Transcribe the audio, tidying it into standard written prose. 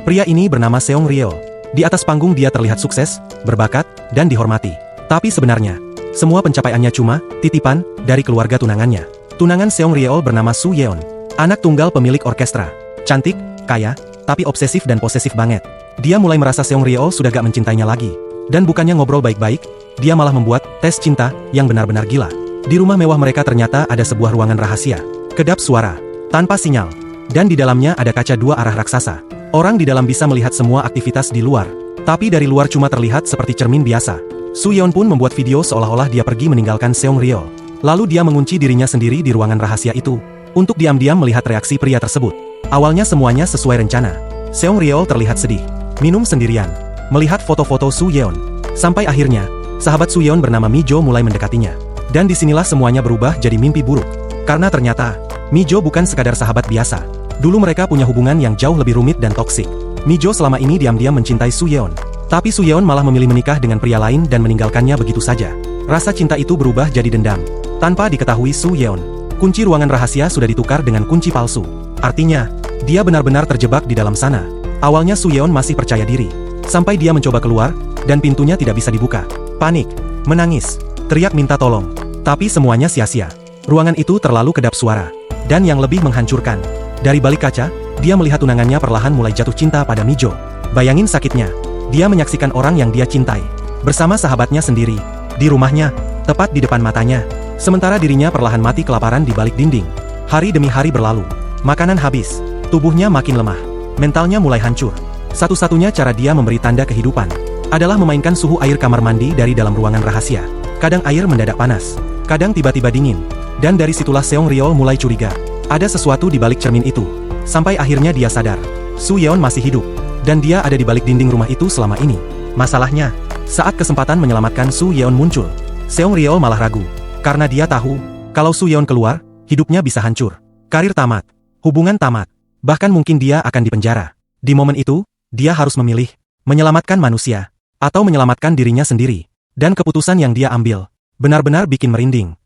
Pria ini bernama Seong Ryeol. Di atas panggung dia terlihat sukses, berbakat, dan dihormati. Tapi sebenarnya, semua pencapaiannya cuma titipan dari keluarga tunangannya. Tunangan Seong Ryeol bernama Soo Yeon. Anak tunggal pemilik orkestra. Cantik, kaya, tapi obsesif dan posesif banget. Dia mulai merasa Seong Ryeol sudah gak mencintainya lagi. Dan bukannya ngobrol baik-baik, dia malah membuat tes cinta yang benar-benar gila. Di rumah mewah mereka ternyata ada sebuah ruangan rahasia. Kedap suara, tanpa sinyal. Dan di dalamnya ada kaca dua arah raksasa. Orang di dalam bisa melihat semua aktivitas di luar. Tapi dari luar cuma terlihat seperti cermin biasa. Soo Yeon pun membuat video seolah-olah dia pergi meninggalkan Seong Ryeol. Lalu dia mengunci dirinya sendiri di ruangan rahasia itu. Untuk diam-diam melihat reaksi pria tersebut. Awalnya semuanya sesuai rencana. Seong Ryeol terlihat sedih. Minum sendirian. Melihat foto-foto Soo Yeon. Sampai akhirnya, sahabat Soo Yeon bernama Mi Jo mulai mendekatinya. Dan disinilah semuanya berubah jadi mimpi buruk. Karena ternyata, Mi Jo bukan sekadar sahabat biasa. Dulu mereka punya hubungan yang jauh lebih rumit dan toksik. Mi Jo selama ini diam-diam mencintai Soo Yeon. Tapi Soo Yeon malah memilih menikah dengan pria lain dan meninggalkannya begitu saja. Rasa cinta itu berubah jadi dendam. Tanpa diketahui Soo Yeon, kunci ruangan rahasia sudah ditukar dengan kunci palsu. Artinya, dia benar-benar terjebak di dalam sana. Awalnya Soo Yeon masih percaya diri. Sampai dia mencoba keluar, dan pintunya tidak bisa dibuka. Panik, menangis, teriak minta tolong. Tapi semuanya sia-sia. Ruangan itu terlalu kedap suara. Dan yang lebih menghancurkan, dari balik kaca, dia melihat tunangannya perlahan mulai jatuh cinta pada Mi Jo. Bayangin sakitnya. Dia menyaksikan orang yang dia cintai. Bersama sahabatnya sendiri. Di rumahnya, tepat di depan matanya. Sementara dirinya perlahan mati kelaparan di balik dinding. Hari demi hari berlalu. Makanan habis. Tubuhnya makin lemah. Mentalnya mulai hancur. Satu-satunya cara dia memberi tanda kehidupan adalah memainkan suhu air kamar mandi dari dalam ruangan rahasia. Kadang air mendadak panas. Kadang tiba-tiba dingin. Dan dari situlah Seong Ryeol mulai curiga. Ada sesuatu di balik cermin itu. Sampai akhirnya dia sadar. Soo Yeon masih hidup. Dan dia ada di balik dinding rumah itu selama ini. Masalahnya, saat kesempatan menyelamatkan Soo Yeon muncul, Seong Ryeol malah ragu. Karena dia tahu, kalau Soo Yeon keluar, hidupnya bisa hancur. Karir tamat. Hubungan tamat. Bahkan mungkin dia akan dipenjara. Di momen itu, dia harus memilih, menyelamatkan manusia, atau menyelamatkan dirinya sendiri. Dan keputusan yang dia ambil, benar-benar bikin merinding.